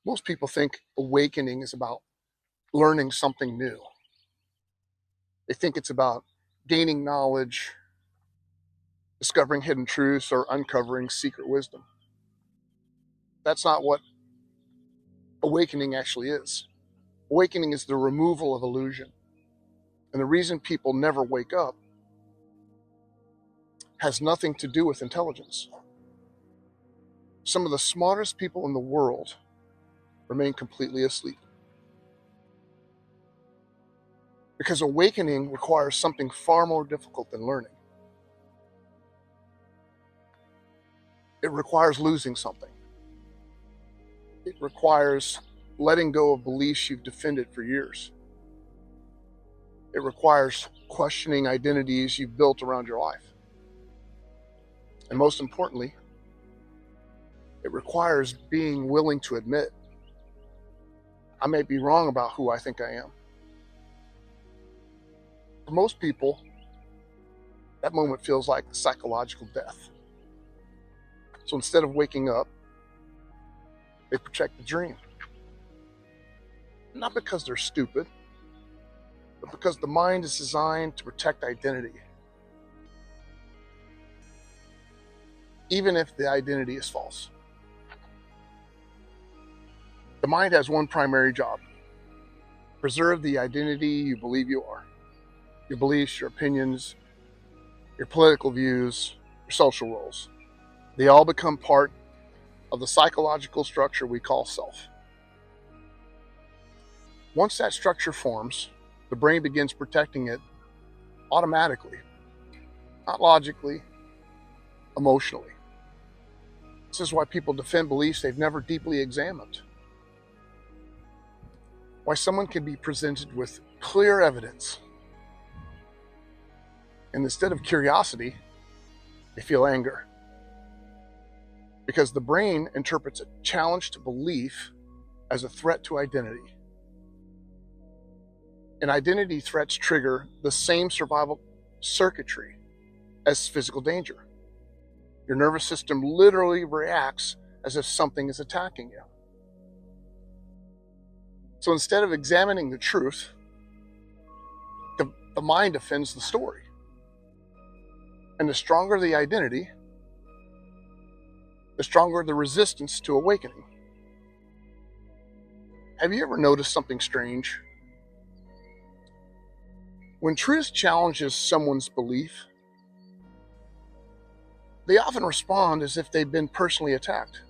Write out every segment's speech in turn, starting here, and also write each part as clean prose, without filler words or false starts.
Most people think awakening is about learning something new. They think it's about gaining knowledge, discovering hidden truths, or uncovering secret wisdom. That's not what awakening actually is. Awakening is the removal of illusion. And the reason people never wake up has nothing to do with intelligence. Some of the smartest people in the world remain completely asleep. Because awakening requires something far more difficult than learning. It requires losing something. It requires letting go of beliefs you've defended for years. It requires questioning identities you've built around your life. And most importantly, it requires being willing to admit, I may be wrong about who I think I am. For most people, that moment feels like psychological death. So instead of waking up, they protect the dream. Not because they're stupid, but because the mind is designed to protect identity. Even if the identity is false. The mind has one primary job: preserve the identity you believe you are. Your beliefs, your opinions, your political views, your social roles. They all become part of the psychological structure we call self. Once that structure forms, the brain begins protecting it automatically, not logically, emotionally. This is why people defend beliefs they've never deeply examined. Why someone can be presented with clear evidence, and instead of curiosity, they feel anger. Because the brain interprets a challenge to belief as a threat to identity. And identity threats trigger the same survival circuitry as physical danger. Your nervous system literally reacts as if something is attacking you. So instead of examining the truth, the mind defends the story. And the stronger the identity, the stronger the resistance to awakening. Have you ever noticed something strange? When truth challenges someone's belief, they often respond as if they've been personally attacked.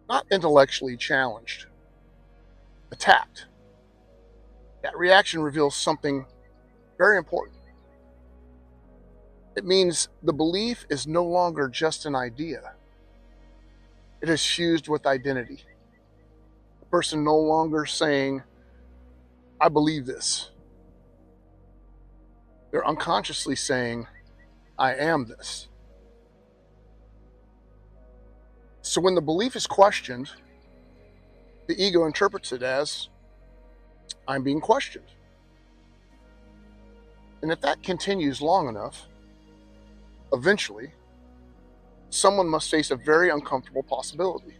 Not intellectually challenged, attacked. That reaction reveals something very important. It means the belief is no longer just an idea. It is fused with identity. The person no longer saying, I believe this. They're unconsciously saying, I am this. So when the belief is questioned, the ego interprets it as, I'm being questioned. And if that continues long enough, eventually, someone must face a very uncomfortable possibility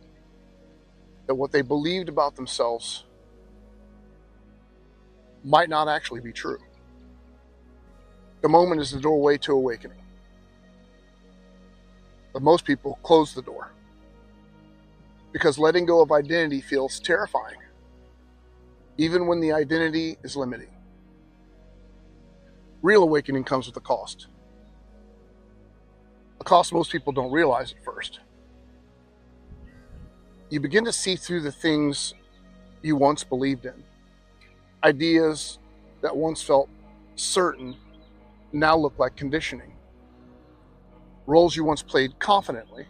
that what they believed about themselves might not actually be true. The moment is the doorway to awakening. But most people close the door because letting go of identity feels terrifying, even when the identity is limiting. Real awakening comes with a cost. A cost most people don't realize at first. You begin to see through the things you once believed in. Ideas that once felt certain now look like conditioning. Roles you once played confidently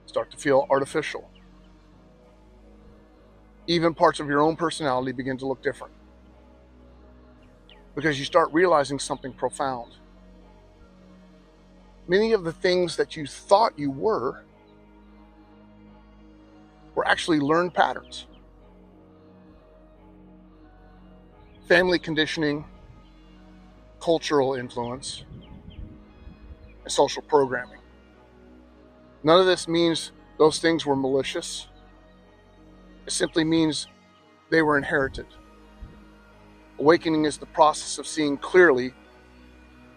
start to feel artificial. Even parts of your own personality begin to look different because you start realizing something profound. Many of the things that you thought you were actually learned patterns. Family conditioning, cultural influence, and social programming. None of this means those things were malicious. It simply means they were inherited. Awakening is the process of seeing clearly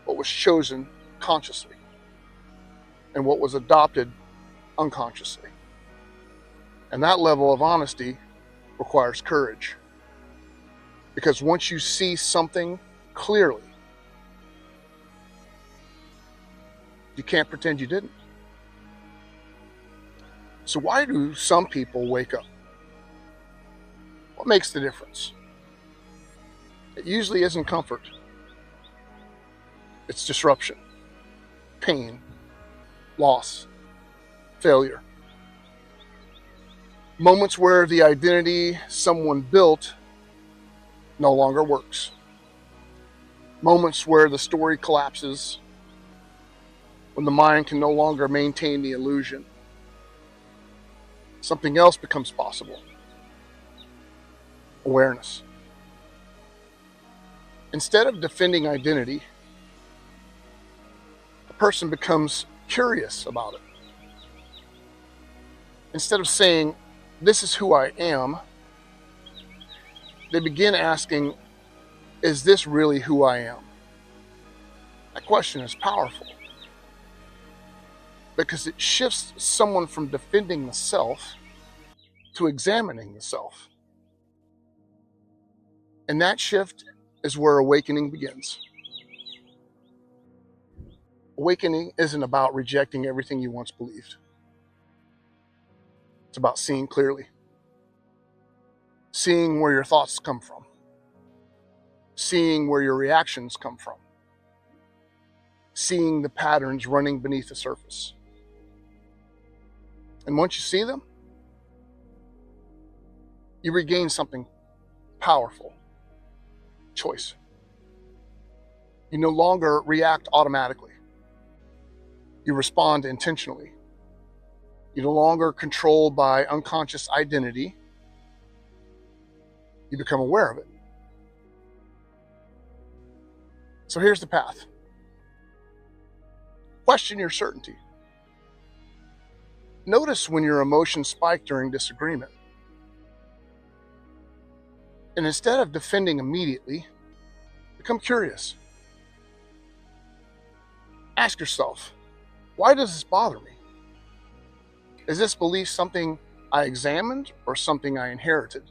what was chosen consciously and what was adopted unconsciously. And that level of honesty requires courage. Because once you see something clearly, you can't pretend you didn't. So why do some people wake up? What makes the difference? It usually isn't comfort. It's disruption, pain, loss, failure. Moments where the identity someone built no longer works. Moments where the story collapses, when the mind can no longer maintain the illusion. Something else becomes possible. Awareness. Instead of defending identity, a person becomes curious about it. Instead of saying, "This is who I am," they begin asking, "Is this really who I am?" That question is powerful because it shifts someone from defending the self to examining the self. And that shift is where awakening begins. Awakening isn't about rejecting everything you once believed. It's about seeing clearly. Seeing where your thoughts come from. Seeing where your reactions come from. Seeing the patterns running beneath the surface. And once you see them, you regain something powerful. Choice. You no longer react automatically. You respond intentionally. You're no longer controlled by unconscious identity. You become aware of it. So here's the path. Question your certainty. Notice when your emotions spike during disagreement. And instead of defending immediately, become curious. Ask yourself, why does this bother me? Is this belief something I examined or something I inherited?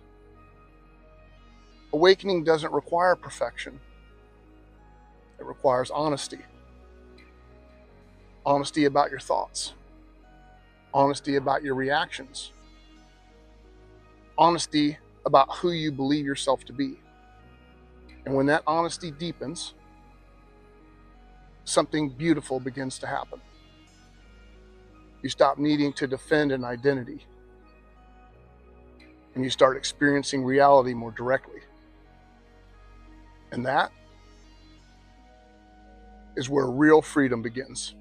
Awakening doesn't require perfection. It requires honesty. Honesty about your thoughts. Honesty about your reactions. Honesty about who you believe yourself to be. And when that honesty deepens, something beautiful begins to happen. You stop needing to defend an identity, and you start experiencing reality more directly. And that is where real freedom begins.